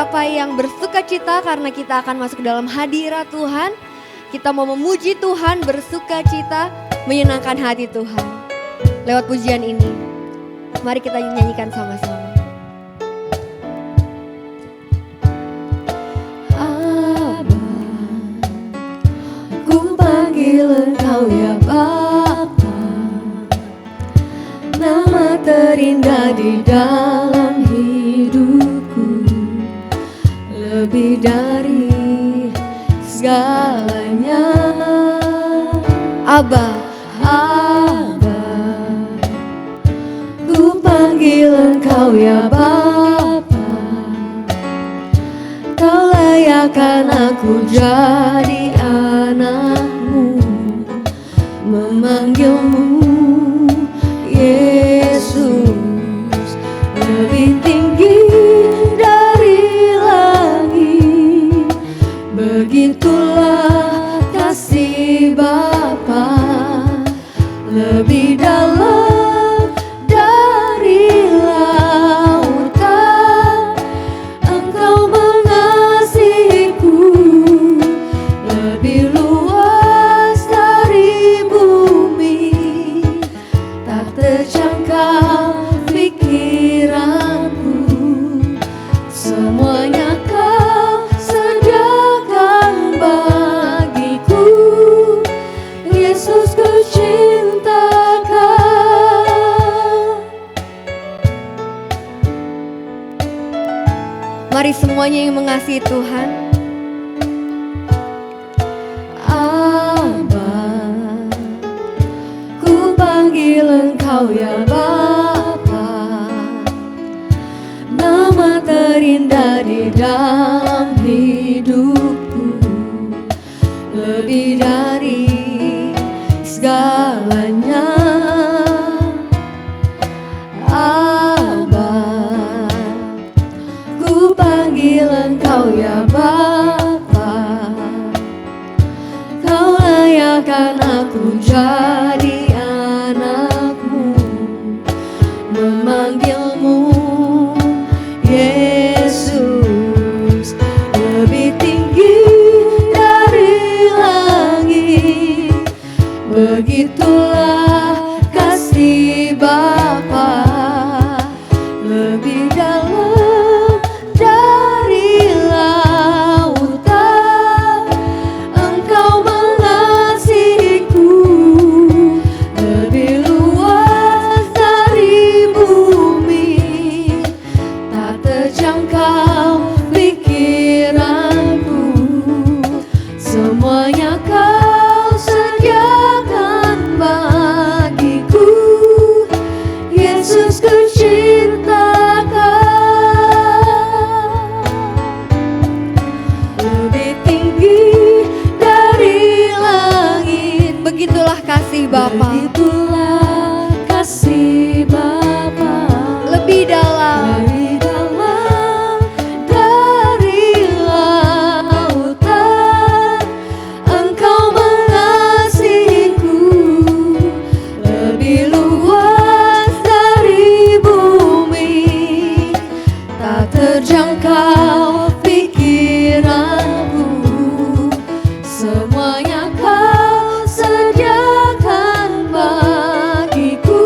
siapa yang bersuka cita karena kita akan masuk ke dalam hadirat Tuhan. Kita mau memuji Tuhan, bersuka cita, menyenangkan hati Tuhan. Lewat pujian ini, mari kita nyanyikan sama-sama. Abba, ku panggil Engkau ya Bapa, nama terindah di dalam hidupku, lebih dari segalanya. Abba, Abba, ku panggil Engkau ya Bapa, Kau layakkan aku jadi anakmu, memanggilmu Yesus, lebih tinggi dari langit. Begitulah kasih Bapa, lebih dalam dari lautan. Engkau mengasihiku, lebih luas dari bumi. Tak terjangkau pikiranku, semuanya Kau sediakan bagiku. Yesus, ku cinta Kau. mari semuanya yang mengasihi Tuhan. Abba, ku panggil Engkau ya Bapa, nama terindah di dalam hidupku, lebih dari segalanya. Abba, ku panggil Engkau ya Bapa, Kau layakkan aku jadi anakmu, memanggilmu Yesus, lebih tinggi dari langit. Begitulah kasih Bapa, lebih dalam dari lautan. Engkau mengasihiku, lebih luas dari bumi. Tak terjangkau pikiranku, semuanya Kau sediakan bagiku. Yesus, ku cinta Kau, lebih tinggi dari langit. Begitulah kasih Bapa, Begitulah kasih Bapa, lebih dalam. lebih dalam dari lautan. Engkau mengasihiku, lebih luas dari bumi. Tak terjangkau pikiranku, semuanya Kau sediakan bagiku.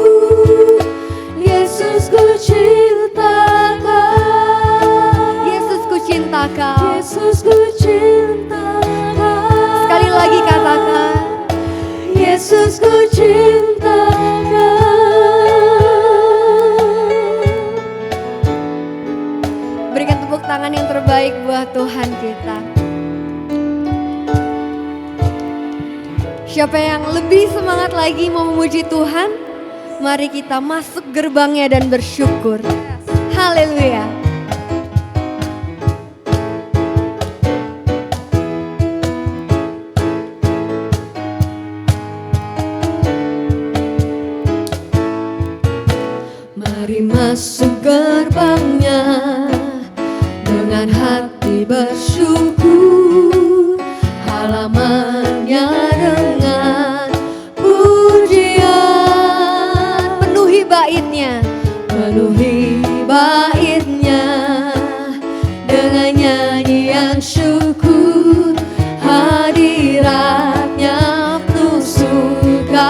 Yesus, ku cinta Kau. Yesus, ku cinta Kau. Yesus, ku cinta Kau. Sekali lagi katakan, Yesus, ku cinta Kau. berikan tepuk tangan yang terbaik buat Tuhan kita. Siapa yang lebih semangat lagi mau memuji Tuhan? Mari kita masuk gerbangnya dan bersyukur. Haleluya. Mari masuk gerbangnya dengan hati bersyukur, halamannya dengan pujian. Penuhi baitnya. Penuhi baitnya bersyukur, hadiratnya penuh sukacita.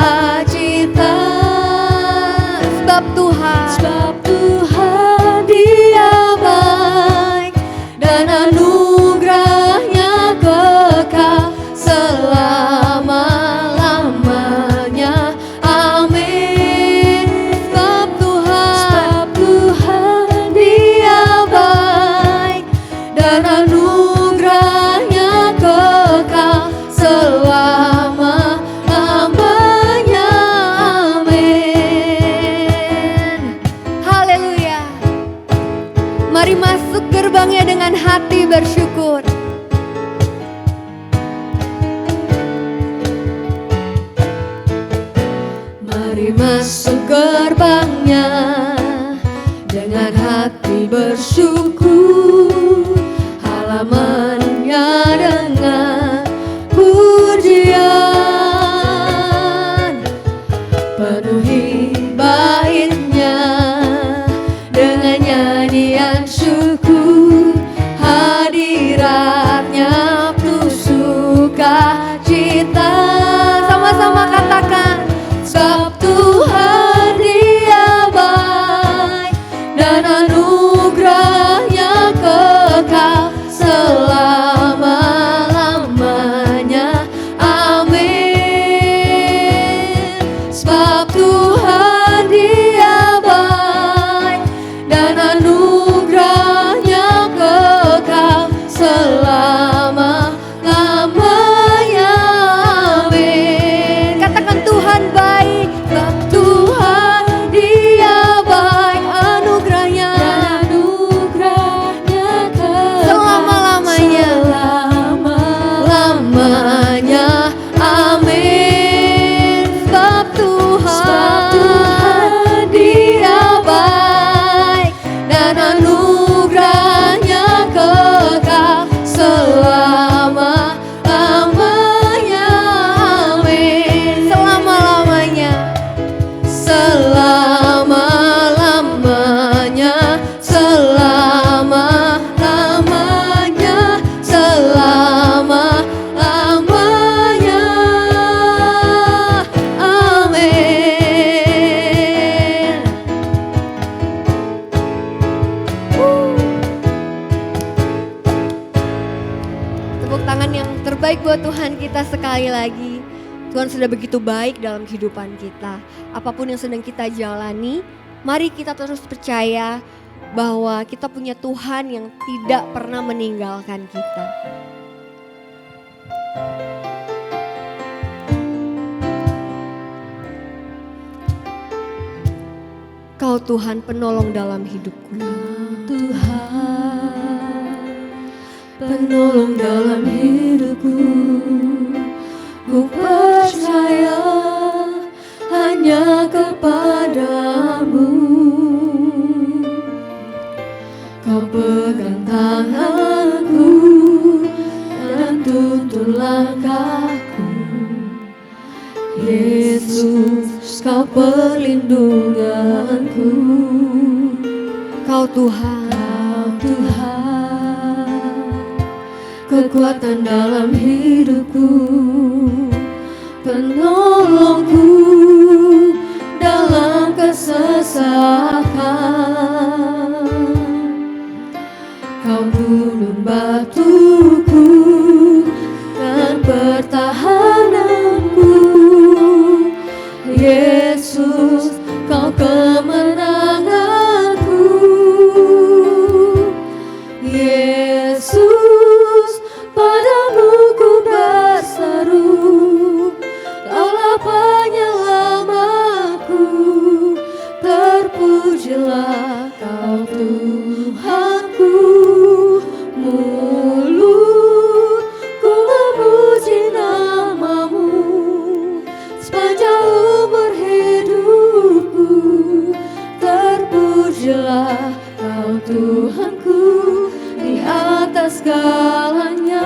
Sebab Tuhan Dia baik dan anugerahnya kekal selama-lamanya. Amin. Sebab Tuhan Dia baik dan anugerahnya kekal selama-lamanya. Amin. haleluya. Mari masuk gerbangnya dengan hati bersyukur. Mari masuk gerbangnya dengan hati bersyukur, halamannya dengan pujian, penuhi baitnya dengan nyanyian syukur, hadiratnya penuh sukacita. Sama-sama katakan. Sebab Tuhan Dia baik dan anugerahnya kekal selama-lamanya. Amin. Sebab Tuhan Dia baik dan anugerahnya kekal selama-lamanya. Amin. Katakan Tuhan baik. Sebab Tuhan Dia baik, anugerahnya kekal Selama-lamanya. selama-lamanya. Amin. Sebab Tuhan Dia baik dan anugerahnya kekal selama-lamanya. Amin. Selama-lamanya. Selama-lamanya, selama-lamanya, selama-lamanya. Amin. Tepuk tangan yang terbaik buat Tuhan kita sekali lagi. Tuhan sudah begitu baik dalam kehidupan kita. Apapun yang sedang kita jalani, mari kita terus percaya bahwa kita punya Tuhan yang tidak pernah meninggalkan kita. Kau Tuhan penolong dalam hidupku. Tuhan, penolong dalam hidupku, ku percaya hanya kepadamu. Kau pegang tanganku dan tuntun langkahku. Yesus, kau perlindunganku. Kau Tuhan, kekuatan dalam hidupku, penolongku dalam kesesakan. Kau gunung batuku dan pertahananku. Yesus, kau kemenanganku. Yesus, padamu ku berseru, Kaulah penyelamatku. Terpujilah Kau Tuhanku. Mulutku memuji nama-Mu sepanjang umur hidupku. Terpujilah Kau Tuhanku di atas segalanya.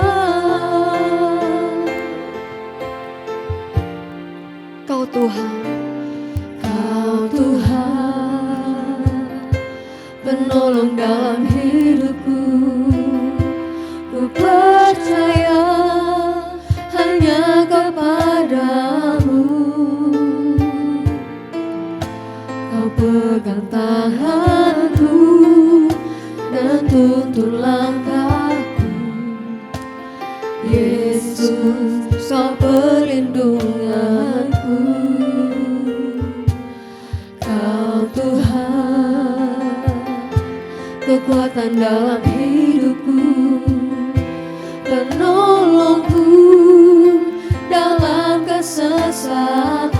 Kau Tuhan, Kau Tuhan, penolong dalam hidupku. Ku percaya hanya kepadamu. Kau pegang tanganku dan tuntun langkahku. Yesus, Kau perlindunganku. Kau Tuhan, kekuatan dalam hidupku, penolongku dalam kesesatan.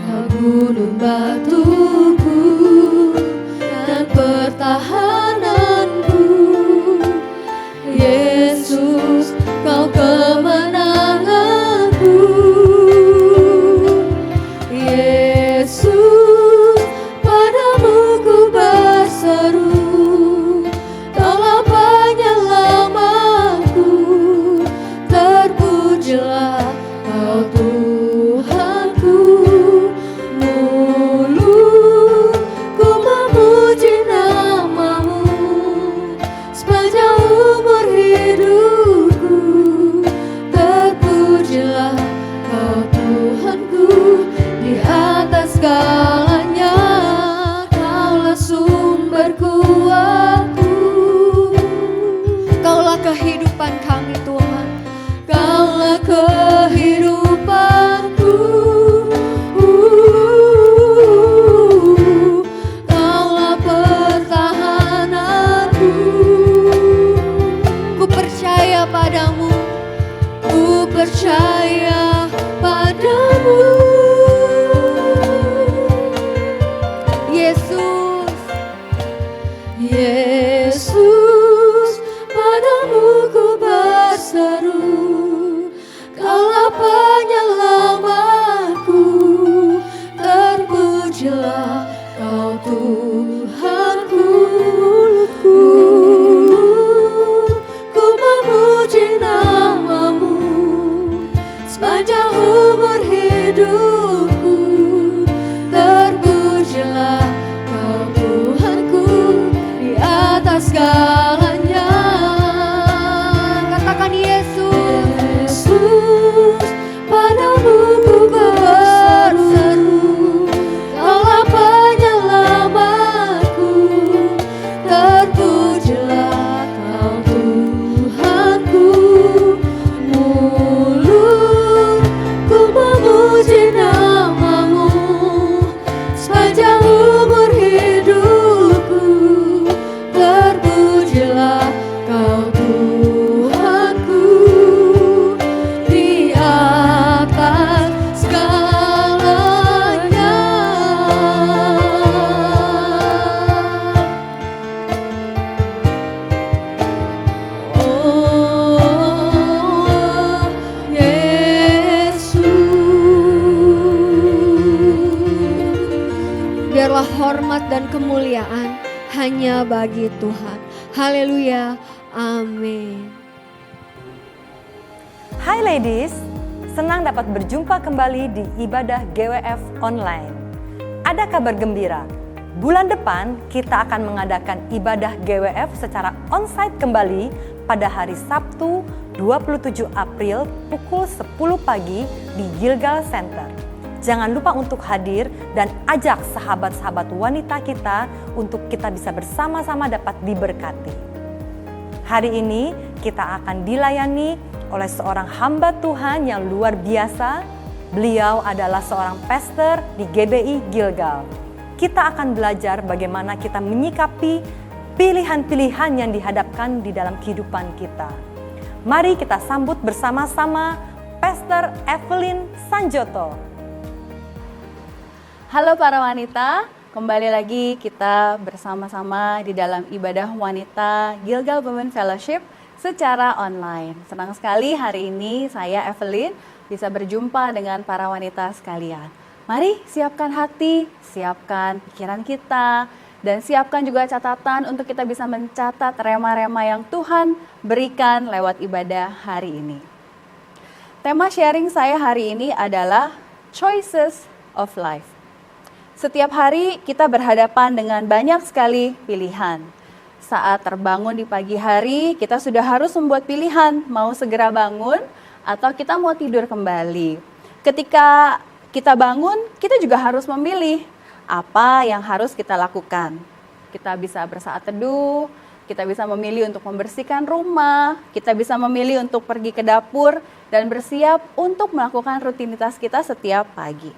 Kau gunung batuku dan pertahananku. Yesus, Kau kemenanganku. Yesus, padamu ku berseru, Kaulah penyelamatku. Terpujilah Kau Tuhanku. Mulutku memuji nama-Mu sepanjang umur hidupku. Terpujilah Kau Tuhanku, di atas segalanya Kaulah sumber kuatku. Kaulah kehidupan kami Tuhan. Kaulah kehidupanku. Kaulah pertahananku. Ku percaya padamu. Ku percaya padamu. Yesus, Yesus, padamu ku berseru, Kaulah penyelamatku. Terpujilah Kau Tuhanku. Ku memuji nama-Mu sepanjang umur hidupku. Terpujilah Kau Tuhanku, di atas segalanya. katakan Yesus. Yesus, padamu ku berseru, Kaulah penyelamatku. Terpujilah Kau Tuhanku. Mulutku memuji nama-Mu sepanjang umur hidupku. Terpujilah Kau Tuhanku, di atas segalanya. Oh Yesus, Biarlah hormat dan kemuliaan hanya bagi Tuhan. Haleluya. Amin. Hai ladies, senang dapat berjumpa kembali di ibadah GWF online. Ada kabar gembira, bulan depan kita akan mengadakan ibadah GWF secara onsite kembali pada hari Sabtu 27 April pukul 10 pagi di Gilgal Center. Jangan lupa untuk hadir dan ajak sahabat-sahabat wanita kita untuk kita bisa bersama-sama dapat diberkati. Hari ini kita akan dilayani oleh seorang hamba Tuhan yang luar biasa. Beliau adalah seorang pastor di GBI Gilgal. Kita akan belajar bagaimana kita menyikapi pilihan-pilihan yang dihadapkan di dalam kehidupan kita. Mari kita sambut bersama-sama Pastor Evelyn Sanjoto. Halo para wanita, kembali lagi kita bersama-sama di dalam ibadah wanita Gilgal Women Fellowship secara online. Senang sekali hari ini saya Evelyn bisa berjumpa dengan para wanita sekalian. Mari siapkan hati, siapkan pikiran kita, dan siapkan juga catatan untuk kita bisa mencatat rema-rema yang Tuhan berikan lewat ibadah hari ini. Tema sharing saya hari ini adalah Choices of Life. Setiap hari kita berhadapan dengan banyak sekali pilihan. saat terbangun di pagi hari, kita sudah harus membuat pilihan, mau segera bangun atau kita mau tidur kembali. Ketika kita bangun, kita juga harus memilih apa yang harus kita lakukan. Kita bisa bersaat teduh, kita bisa memilih untuk membersihkan rumah, kita bisa memilih untuk pergi ke dapur dan bersiap untuk melakukan rutinitas kita setiap pagi.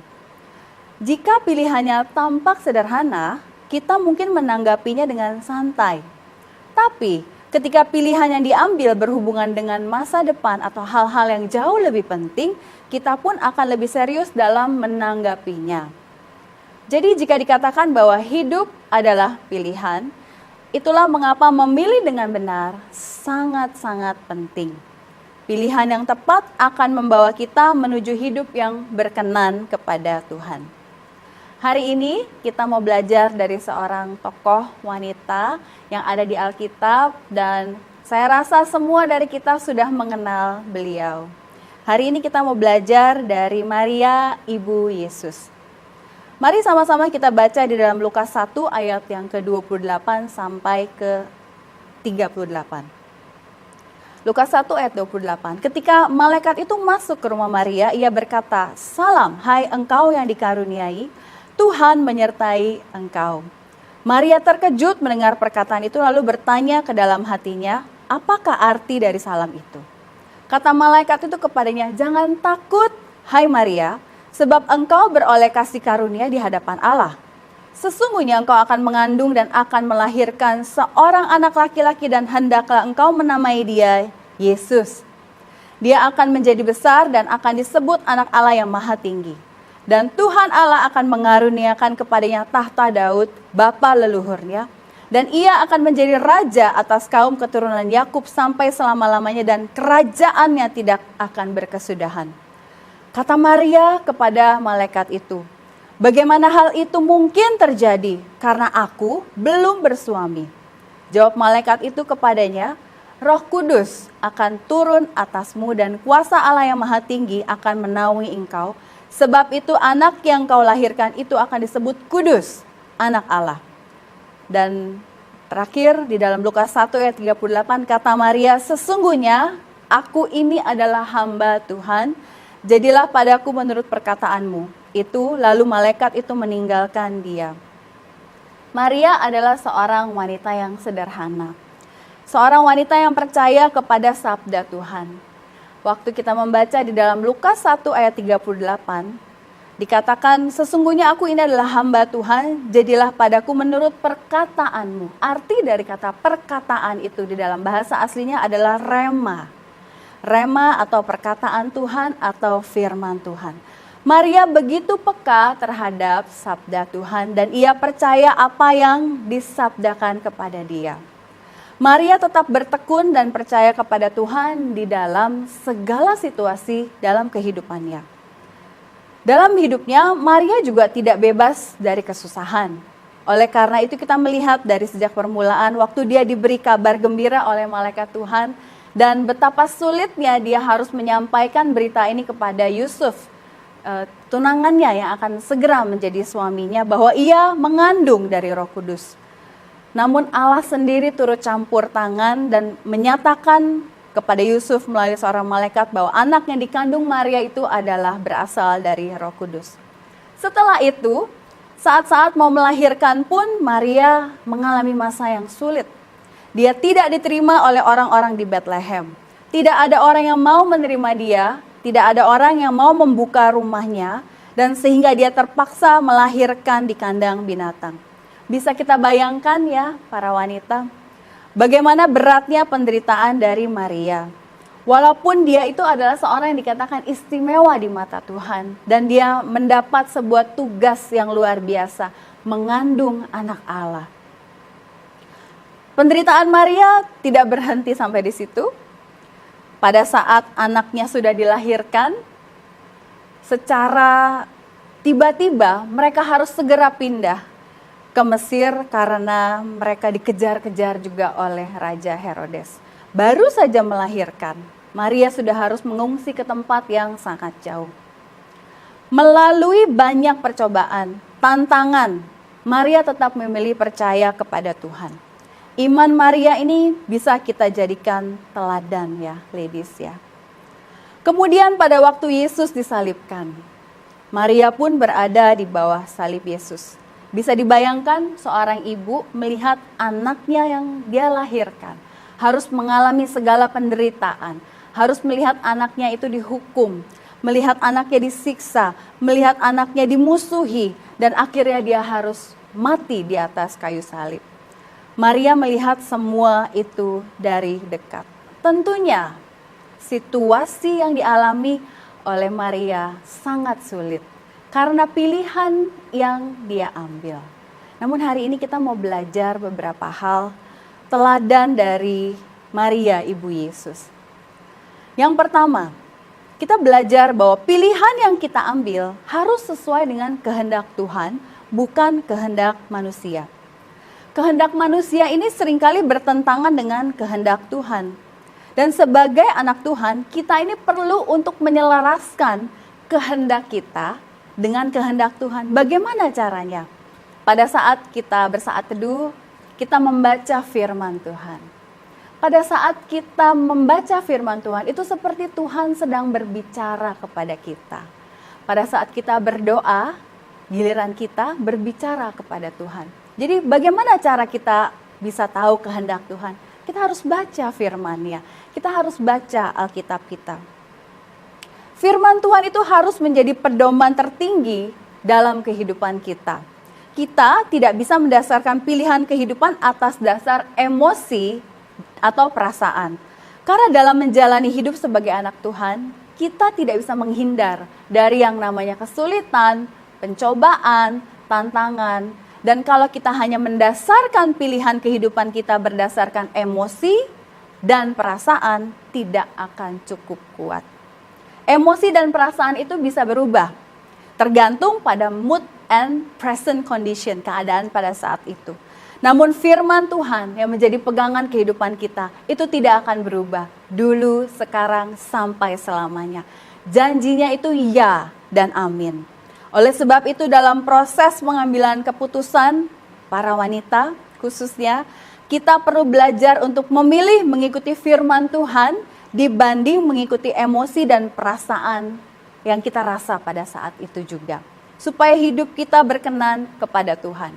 Jika pilihannya tampak sederhana, kita mungkin menanggapinya dengan santai. Tapi ketika pilihan yang diambil berhubungan dengan masa depan atau hal-hal yang jauh lebih penting, kita pun akan lebih serius dalam menanggapinya. Jadi jika dikatakan bahwa hidup adalah pilihan, itulah mengapa memilih dengan benar sangat-sangat penting. Pilihan yang tepat akan membawa kita menuju hidup yang berkenan kepada Tuhan. Hari ini kita mau belajar dari seorang tokoh wanita yang ada di Alkitab dan saya rasa semua dari kita sudah mengenal beliau. Hari ini kita mau belajar dari Maria, Ibu Yesus. Mari sama-sama kita baca di dalam Lukas 1 ayat yang ke-28 sampai ke-38. Lukas 1 ayat 28. Ketika malaikat itu masuk ke rumah Maria, ia berkata, "Salam, hai engkau yang dikaruniai, Tuhan menyertai engkau." Maria terkejut mendengar perkataan itu lalu bertanya ke dalam hatinya, apakah arti dari salam itu? Kata malaikat itu kepadanya, "Jangan takut, hai Maria, sebab engkau beroleh kasih karunia di hadapan Allah. Sesungguhnya engkau akan mengandung dan akan melahirkan seorang anak laki-laki dan hendaklah engkau menamai dia Yesus. Dia akan menjadi besar dan akan disebut anak Allah yang maha tinggi. Dan Tuhan Allah akan mengaruniakan kepadanya tahta Daud, bapa leluhurnya. Dan ia akan menjadi raja atas kaum keturunan Yakub sampai selama-lamanya dan kerajaannya tidak akan berkesudahan." Kata Maria kepada malaikat itu, "Bagaimana hal itu mungkin terjadi karena aku belum bersuami?" Jawab malaikat itu kepadanya, "Roh Kudus akan turun atasmu dan kuasa Allah yang maha tinggi akan menaungi engkau. Sebab itu anak yang kau lahirkan itu akan disebut kudus, anak Allah." Dan terakhir di dalam Lukas 1 ayat 38 kata Maria, "Sesungguhnya aku ini adalah hamba Tuhan, jadilah padaku menurut perkataanmu." Itu lalu malaikat itu meninggalkan dia. Maria adalah seorang wanita yang sederhana. Seorang wanita yang percaya kepada sabda Tuhan. Waktu kita membaca di dalam Lukas 1 ayat 38, dikatakan, "Sesungguhnya aku ini adalah hamba Tuhan, jadilah padaku menurut perkataanmu." Arti dari kata perkataan itu di dalam bahasa aslinya adalah rema. Rema atau perkataan Tuhan atau firman Tuhan. Maria begitu peka terhadap sabda Tuhan dan ia percaya apa yang disabdakan kepada dia. Maria tetap bertekun dan percaya kepada Tuhan di dalam segala situasi dalam kehidupannya. Dalam hidupnya, Maria juga tidak bebas dari kesusahan. Oleh karena itu kita melihat dari sejak permulaan waktu dia diberi kabar gembira oleh malaikat Tuhan dan betapa sulitnya dia harus menyampaikan berita ini kepada Yusuf, tunangannya yang akan segera menjadi suaminya, bahwa ia mengandung dari Roh Kudus. Namun Allah sendiri turut campur tangan dan menyatakan kepada Yusuf melalui seorang malaikat bahwa anak yang dikandung Maria itu adalah berasal dari Roh Kudus. Setelah itu, saat-saat mau melahirkan pun Maria mengalami masa yang sulit. Dia tidak diterima oleh orang-orang di Bethlehem. Tidak ada orang yang mau menerima dia, tidak ada orang yang mau membuka rumahnya, dan sehingga dia terpaksa melahirkan di kandang binatang. Bisa kita bayangkan ya para wanita, bagaimana beratnya penderitaan dari Maria. Walaupun dia itu adalah seorang yang dikatakan istimewa di mata Tuhan. Dan dia mendapat sebuah tugas yang luar biasa, mengandung anak Allah. Penderitaan Maria tidak berhenti sampai di situ. Pada saat anaknya sudah dilahirkan, secara tiba-tiba mereka harus segera pindah ke Mesir karena mereka dikejar-kejar juga oleh Raja Herodes. Baru saja melahirkan, Maria sudah harus mengungsi ke tempat yang sangat jauh. Melalui banyak percobaan, tantangan, Maria tetap memilih percaya kepada Tuhan. Iman Maria ini bisa kita jadikan teladan ya, ladies ya. Kemudian pada waktu Yesus disalibkan, Maria pun berada di bawah salib Yesus. Bisa dibayangkan seorang ibu melihat anaknya yang dia lahirkan harus mengalami segala penderitaan, harus melihat anaknya itu dihukum, melihat anaknya disiksa, melihat anaknya dimusuhi, dan akhirnya dia harus mati di atas kayu salib. Maria melihat semua itu dari dekat. Tentunya situasi yang dialami oleh Maria sangat sulit karena pilihan yang dia ambil. Namun hari ini kita mau belajar beberapa hal teladan dari Maria Ibu Yesus. Yang pertama, kita belajar bahwa pilihan yang kita ambil harus sesuai dengan kehendak Tuhan, bukan kehendak manusia. Kehendak manusia ini seringkali bertentangan dengan kehendak Tuhan. Dan sebagai anak Tuhan, kita ini perlu untuk menyelaraskan kehendak kita dengan kehendak Tuhan. Bagaimana caranya? Pada saat kita bersaat teduh, kita membaca firman Tuhan. Pada saat kita membaca firman Tuhan, itu seperti Tuhan sedang berbicara kepada kita. Pada saat kita berdoa, giliran kita berbicara kepada Tuhan. Jadi bagaimana cara kita bisa tahu kehendak Tuhan? Kita harus baca firman-Nya. Kita harus baca Alkitab kita. Firman Tuhan itu harus menjadi pedoman tertinggi dalam kehidupan kita. Kita tidak bisa mendasarkan pilihan kehidupan atas dasar emosi atau perasaan. Karena dalam menjalani hidup sebagai anak Tuhan, kita tidak bisa menghindar dari yang namanya kesulitan, pencobaan, tantangan. Dan kalau kita hanya mendasarkan pilihan kehidupan kita berdasarkan emosi dan perasaan, tidak akan cukup kuat. Emosi dan perasaan itu bisa berubah, tergantung pada mood and present condition, keadaan pada saat itu. Namun firman Tuhan yang menjadi pegangan kehidupan kita, itu tidak akan berubah. Dulu, sekarang, sampai selamanya. Janjinya itu ya dan amin. Oleh sebab itu dalam proses pengambilan keputusan para wanita khususnya, kita perlu belajar untuk memilih mengikuti firman Tuhan dibanding mengikuti emosi dan perasaan yang kita rasa pada saat itu juga. Supaya hidup kita berkenan kepada Tuhan.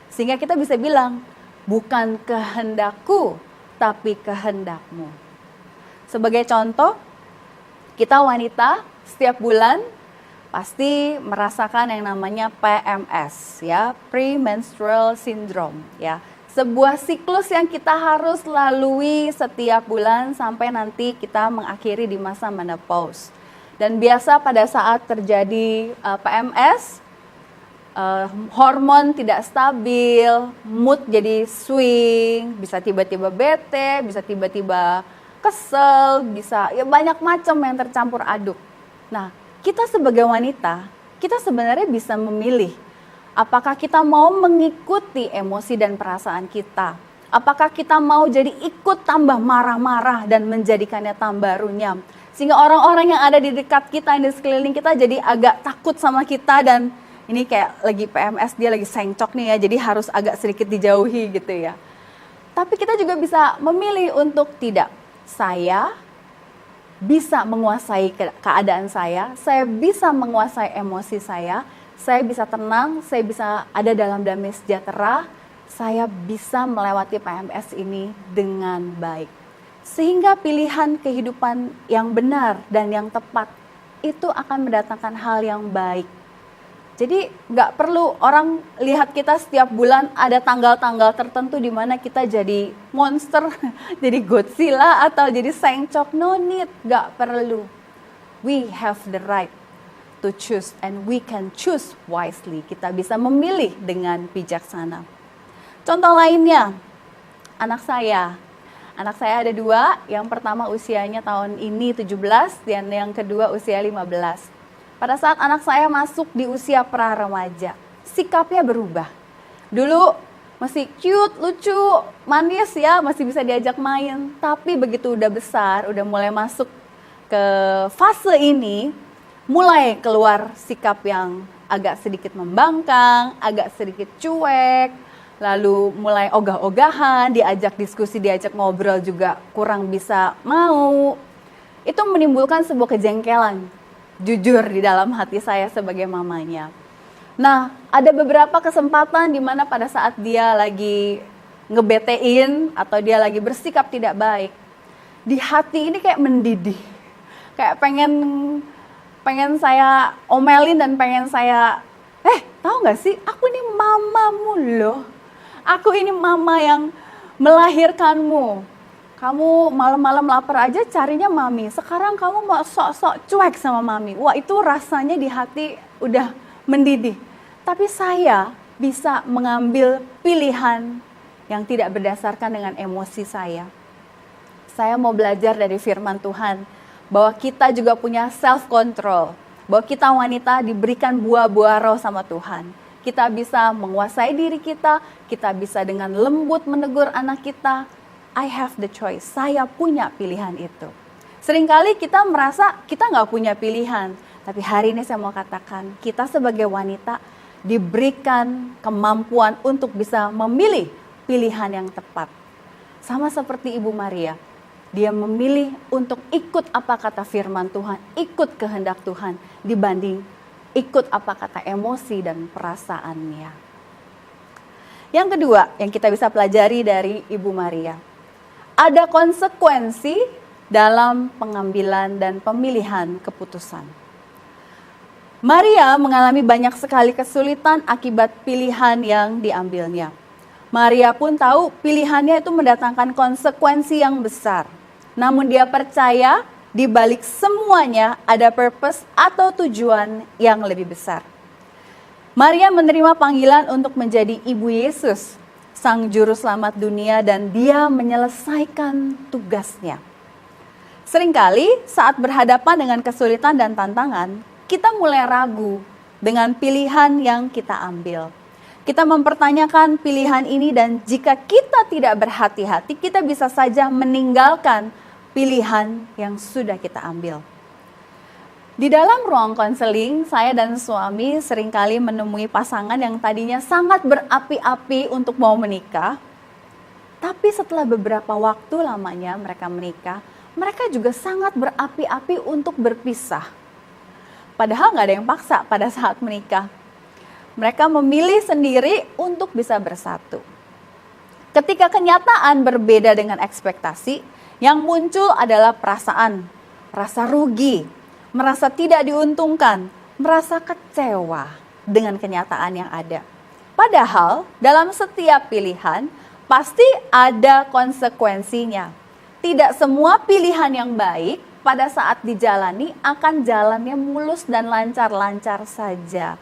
Sehingga kita bisa bilang, bukan kehendakku, tapi kehendakmu. Sebagai contoh, kita wanita setiap bulan pasti merasakan yang namanya PMS, ya, premenstrual syndrome, ya. Sebuah siklus yang kita harus lalui setiap bulan sampai nanti kita mengakhiri di masa menopause. Dan biasa pada saat terjadi PMS, hormon tidak stabil, mood jadi swing, bisa tiba-tiba bete, bisa tiba-tiba kesel, bisa ya banyak macam yang tercampur aduk. Nah, kita sebagai wanita, kita sebenarnya bisa memilih apakah kita mau mengikuti emosi dan perasaan kita. Apakah kita mau jadi ikut tambah marah-marah dan menjadikannya tambah runyam. Sehingga orang-orang yang ada di dekat kita, di sekeliling kita jadi agak takut sama kita dan ini kayak lagi PMS, dia lagi sengcok nih ya, jadi harus agak sedikit dijauhi gitu ya. Tapi kita juga bisa memilih untuk tidak. Saya bisa menguasai keadaan saya bisa menguasai emosi saya bisa tenang, saya bisa ada dalam damai sejahtera, saya bisa melewati PMS ini dengan baik. Sehingga pilihan kehidupan yang benar dan yang tepat itu akan mendatangkan hal yang baik. Jadi nggak perlu orang lihat kita setiap bulan ada tanggal-tanggal tertentu di mana kita jadi monster, jadi Godzilla atau jadi sengcok. No need, nggak perlu. We have the right to choose and we can choose wisely. Kita bisa memilih dengan bijaksana. Contoh lainnya, anak saya. Anak saya ada 2, yang pertama usianya tahun ini 17 dan yang kedua usia 15. Pada saat anak saya masuk di usia pra-remaja, sikapnya berubah. Dulu masih cute, lucu, manis ya, masih bisa diajak main. Tapi begitu udah besar, udah mulai masuk ke fase ini, mulai keluar sikap yang agak sedikit membangkang, agak sedikit cuek, lalu mulai ogah-ogahan, diajak diskusi, diajak ngobrol juga kurang bisa mau. Itu menimbulkan sebuah kejengkelan, jujur di dalam hati saya sebagai mamanya. Nah, ada beberapa kesempatan di mana pada saat dia lagi ngebetein atau dia lagi bersikap tidak baik, di hati ini kayak mendidih, kayak pengen saya omelin dan pengen saya, tahu nggak sih, aku ini mamamu loh, aku ini mama yang melahirkanmu. Kamu malam-malam lapar aja carinya mami, sekarang kamu mau sok-sok cuek sama mami. Wah, itu rasanya di hati udah mendidih. Tapi saya bisa mengambil pilihan yang tidak berdasarkan dengan emosi saya. Saya mau belajar dari firman Tuhan bahwa kita juga punya self control, bahwa kita wanita diberikan buah-buah roh sama Tuhan. Kita bisa menguasai diri kita bisa dengan lembut menegur anak kita. I have the choice, saya punya pilihan itu. Seringkali kita merasa kita nggak punya pilihan, tapi hari ini saya mau katakan, kita sebagai wanita diberikan kemampuan untuk bisa memilih pilihan yang tepat. Sama seperti Ibu Maria, dia memilih untuk ikut apa kata firman Tuhan, ikut kehendak Tuhan, dibanding ikut apa kata emosi dan perasaannya. Yang kedua yang kita bisa pelajari dari Ibu Maria, ada konsekuensi dalam pengambilan dan pemilihan keputusan. Maria mengalami banyak sekali kesulitan akibat pilihan yang diambilnya. Maria pun tahu pilihannya itu mendatangkan konsekuensi yang besar. Namun dia percaya di balik semuanya ada purpose atau tujuan yang lebih besar. Maria menerima panggilan untuk menjadi ibu Yesus, Sang Juru Selamat dunia, dan dia menyelesaikan tugasnya. Seringkali saat berhadapan dengan kesulitan dan tantangan, kita mulai ragu dengan pilihan yang kita ambil. Kita mempertanyakan pilihan ini dan jika kita tidak berhati-hati, kita bisa saja meninggalkan pilihan yang sudah kita ambil. Di dalam ruang konseling, saya dan suami seringkali menemui pasangan yang tadinya sangat berapi-api untuk mau menikah, tapi setelah beberapa waktu lamanya mereka menikah, mereka juga sangat berapi-api untuk berpisah. Padahal nggak ada yang paksa pada saat menikah. Mereka memilih sendiri untuk bisa bersatu. Ketika kenyataan berbeda dengan ekspektasi, yang muncul adalah perasaan, rasa rugi, merasa tidak diuntungkan, merasa kecewa dengan kenyataan yang ada. Padahal dalam setiap pilihan pasti ada konsekuensinya. Tidak semua pilihan yang baik pada saat dijalani akan jalannya mulus dan lancar-lancar saja.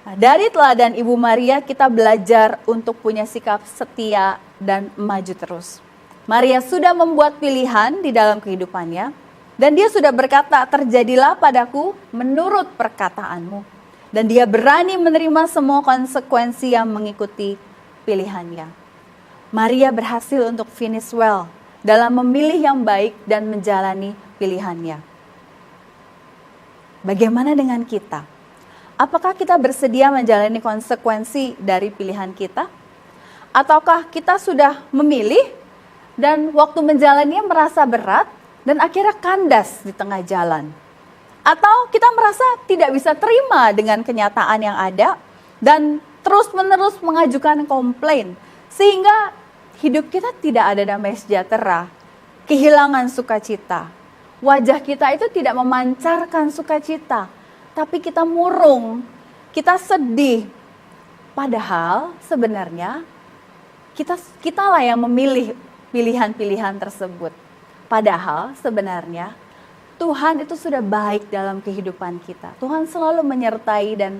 Nah, dari teladan Ibu Maria kita belajar untuk punya sikap setia dan maju terus. Maria sudah membuat pilihan di dalam kehidupannya dan dia sudah berkata, terjadilah padaku menurut perkataanmu. Dan dia berani menerima semua konsekuensi yang mengikuti pilihannya. Maria berhasil untuk finish well dalam memilih yang baik dan menjalani pilihannya. Bagaimana dengan kita? Apakah kita bersedia menjalani konsekuensi dari pilihan kita? Ataukah kita sudah memilih dan waktu menjalaninya merasa berat dan akhirnya kandas di tengah jalan? Atau kita merasa tidak bisa terima dengan kenyataan yang ada dan terus-menerus mengajukan komplain sehingga hidup kita tidak ada damai sejahtera, kehilangan sukacita. Wajah kita itu tidak memancarkan sukacita, tapi kita murung, kita sedih. Padahal sebenarnya kitalah yang memilih pilihan-pilihan tersebut. Padahal sebenarnya Tuhan itu sudah baik dalam kehidupan kita. Tuhan selalu menyertai dan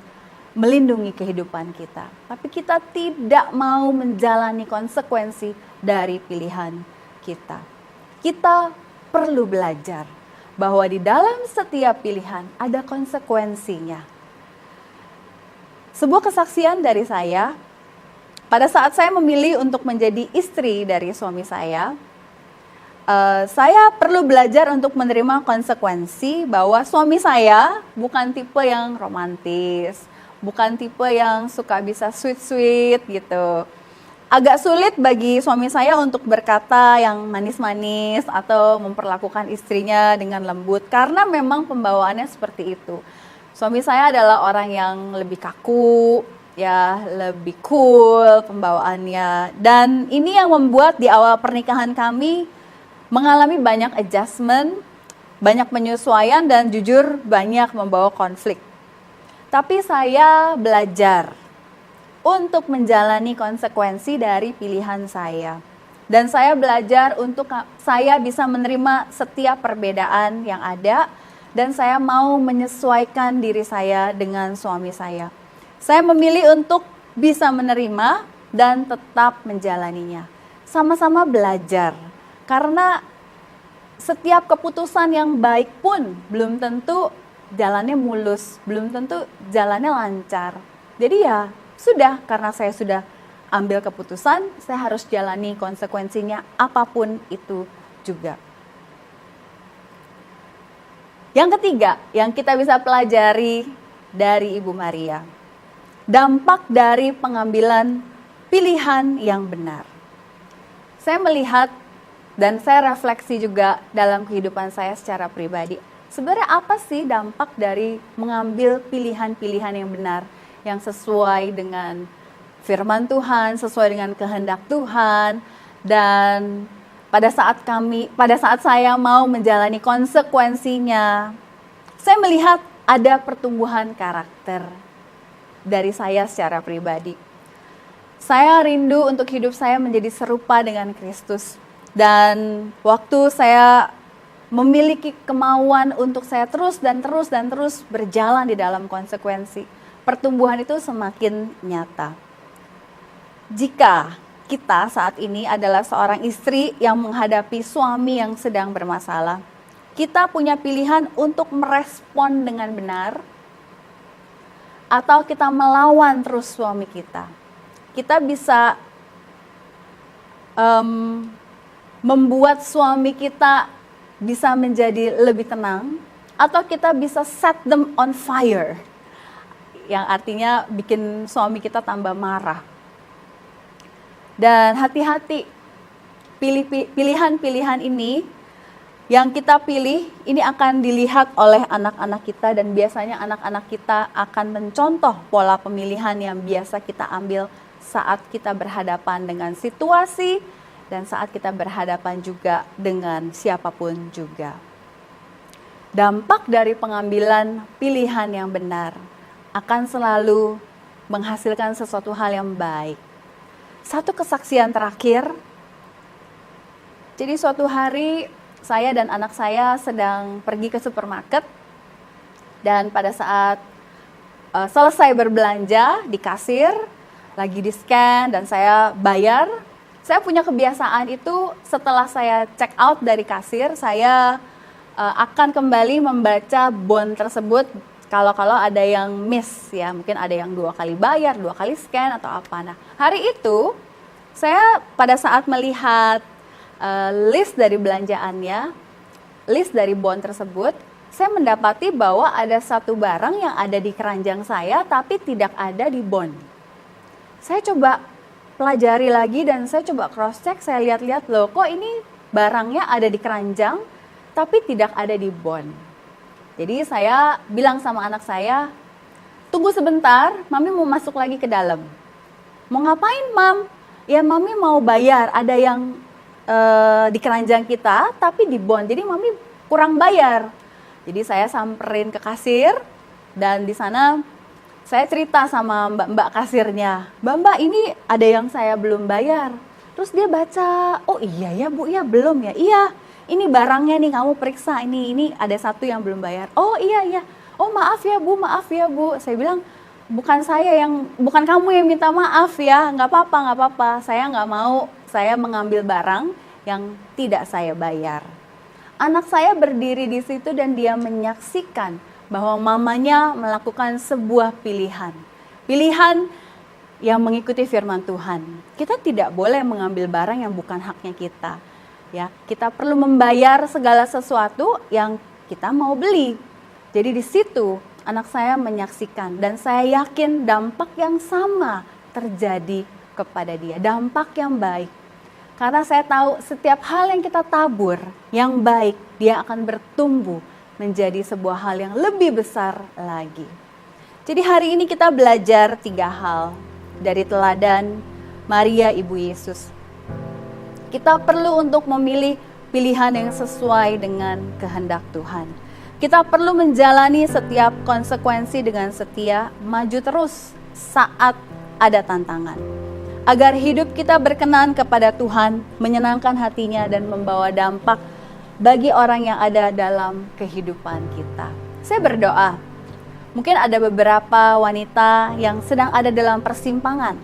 melindungi kehidupan kita. Tapi kita tidak mau menjalani konsekuensi dari pilihan kita. Kita perlu belajar bahwa di dalam setiap pilihan ada konsekuensinya. Sebuah kesaksian dari saya, pada saat saya memilih untuk menjadi istri dari suami saya perlu belajar untuk menerima konsekuensi bahwa suami saya bukan tipe yang romantis, bukan tipe yang suka bisa sweet-sweet gitu. Agak sulit bagi suami saya untuk berkata yang manis-manis atau memperlakukan istrinya dengan lembut karena memang pembawaannya seperti itu. Suami saya adalah orang yang lebih kaku, ya lebih cool pembawaannya. Dan ini yang membuat di awal pernikahan kami mengalami banyak adjustment, banyak penyesuaian dan jujur banyak membawa konflik. Tapi saya belajar untuk menjalani konsekuensi dari pilihan saya. Dan saya belajar untuk saya bisa menerima setiap perbedaan yang ada dan saya mau menyesuaikan diri saya dengan suami saya. Saya memilih untuk bisa menerima dan tetap menjalaninya. Sama-sama belajar. Karena setiap keputusan yang baik pun belum tentu jalannya mulus, belum tentu jalannya lancar. Jadi ya sudah, karena saya sudah ambil keputusan, saya harus jalani konsekuensinya apapun itu juga. Yang ketiga, yang kita bisa pelajari dari Ibu Maria, dampak dari pengambilan pilihan yang benar. Saya melihat dan saya refleksi juga dalam kehidupan saya secara pribadi. Sebenarnya apa sih dampak dari mengambil pilihan-pilihan yang benar, yang sesuai dengan firman Tuhan, sesuai dengan kehendak Tuhan, dan pada saat saya mau menjalani konsekuensinya, saya melihat ada pertumbuhan karakter dari saya secara pribadi. Saya rindu untuk hidup saya menjadi serupa dengan Kristus. Dan waktu saya memiliki kemauan untuk saya terus berjalan di dalam konsekuensi, pertumbuhan itu semakin nyata. Jika kita saat ini adalah seorang istri yang menghadapi suami yang sedang bermasalah, kita punya pilihan untuk merespon dengan benar atau kita melawan terus suami kita. Kita bisa membuat suami kita bisa menjadi lebih tenang, atau kita bisa set them on fire, yang artinya bikin suami kita tambah marah. Dan hati-hati, pilihan-pilihan ini yang kita pilih, ini akan dilihat oleh anak-anak kita, dan biasanya anak-anak kita akan mencontoh pola pemilihan yang biasa kita ambil saat kita berhadapan dengan situasi, dan saat kita berhadapan juga dengan siapapun juga. Dampak dari pengambilan pilihan yang benar akan selalu menghasilkan sesuatu hal yang baik. Satu kesaksian terakhir, jadi suatu hari saya dan anak saya sedang pergi ke supermarket, dan pada saat selesai berbelanja di kasir, lagi di scan dan saya bayar. Saya punya kebiasaan itu setelah saya check out dari kasir, saya akan kembali membaca bond tersebut kalau ada yang miss ya, mungkin ada yang 2 kali bayar, 2 kali scan atau apa. Nah, hari itu saya pada saat melihat list dari belanjaannya, list dari bond tersebut, saya mendapati bahwa ada satu barang yang ada di keranjang saya tapi tidak ada di bond. Saya coba pelajari lagi dan saya coba cross check, saya lihat-lihat loh, kok ini barangnya ada di keranjang tapi tidak ada di bond. Jadi saya bilang sama anak saya, tunggu sebentar, Mami mau masuk lagi ke dalam. Mau ngapain, Mam? Ya Mami mau bayar, ada yang di keranjang kita tapi di bond, jadi Mami kurang bayar. Jadi saya samperin ke kasir dan di sana saya cerita sama mbak kasirnya, mbak ini ada yang saya belum bayar. Terus dia baca, oh iya ya Bu, ya belum ya, iya ini barangnya nih kamu periksa, ini ada satu yang belum bayar. Oh iya, oh maaf ya Bu. Saya bilang, bukan kamu yang minta maaf ya, nggak apa-apa. Saya nggak mau saya mengambil barang yang tidak saya bayar. Anak saya berdiri di situ dan dia menyaksikan bahwa mamanya melakukan sebuah pilihan yang mengikuti firman Tuhan. Kita tidak boleh mengambil barang yang bukan haknya kita. Ya, kita perlu membayar segala sesuatu yang kita mau beli. Jadi di situ anak saya menyaksikan dan saya yakin dampak yang sama terjadi kepada dia, dampak yang baik. Karena saya tahu setiap hal yang kita tabur yang baik, dia akan bertumbuh menjadi sebuah hal yang lebih besar lagi. Jadi hari ini kita belajar 3 hal dari teladan Maria Ibu Yesus. Kita perlu untuk memilih pilihan yang sesuai dengan kehendak Tuhan. Kita perlu menjalani setiap konsekuensi dengan setia, maju terus saat ada tantangan. Agar hidup kita berkenan kepada Tuhan, menyenangkan hatinya dan membawa dampak bagi orang yang ada dalam kehidupan kita. Saya berdoa, mungkin ada beberapa wanita yang sedang ada dalam persimpangan,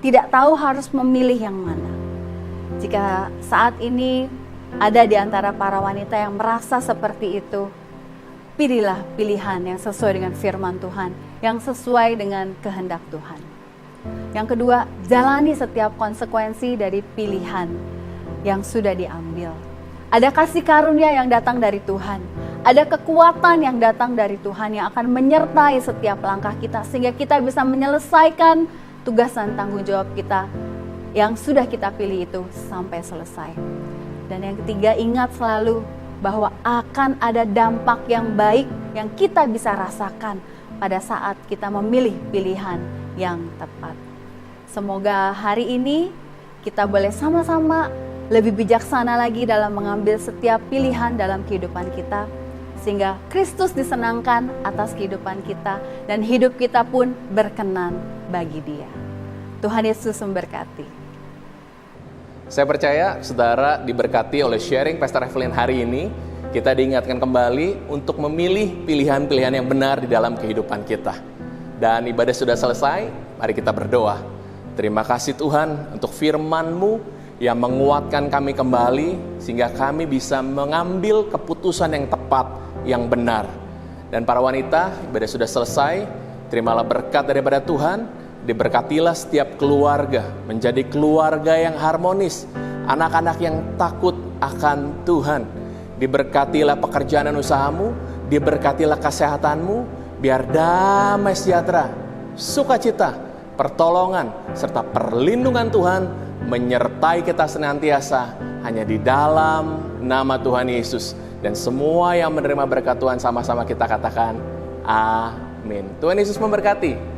tidak tahu harus memilih yang mana. Jika saat ini ada di antara para wanita yang merasa seperti itu, pilihlah pilihan yang sesuai dengan firman Tuhan, yang sesuai dengan kehendak Tuhan. Yang kedua, jalani setiap konsekuensi dari pilihan yang sudah diambil. Ada kasih karunia yang datang dari Tuhan, ada kekuatan yang datang dari Tuhan yang akan menyertai setiap langkah kita, sehingga kita bisa menyelesaikan tugas dan tanggung jawab kita yang sudah kita pilih itu sampai selesai. Dan yang ketiga, ingat selalu bahwa akan ada dampak yang baik yang kita bisa rasakan pada saat kita memilih pilihan yang tepat. Semoga hari ini kita boleh sama-sama lebih bijaksana lagi dalam mengambil setiap pilihan dalam kehidupan kita, sehingga Kristus disenangkan atas kehidupan kita dan hidup kita pun berkenan bagi Dia. Tuhan Yesus memberkati. Saya percaya saudara diberkati oleh sharing Pastor Evelyn hari ini. Kita diingatkan kembali untuk memilih pilihan-pilihan yang benar di dalam kehidupan kita. Dan ibadah sudah selesai, mari kita berdoa. Terima kasih Tuhan untuk firman-Mu yang menguatkan kami kembali, sehingga kami bisa mengambil keputusan yang tepat, yang benar. Dan para wanita, ibadah sudah selesai, terimalah berkat daripada Tuhan. Diberkatilah setiap keluarga menjadi keluarga yang harmonis, anak-anak yang takut akan Tuhan. Diberkatilah pekerjaan dan usahamu, diberkatilah kesehatanmu, biar damai sejahtera, sukacita, pertolongan, serta perlindungan Tuhan menyertai kita senantiasa hanya di dalam nama Tuhan Yesus. Dan semua yang menerima berkat Tuhan sama-sama kita katakan amin. Tuhan Yesus memberkati.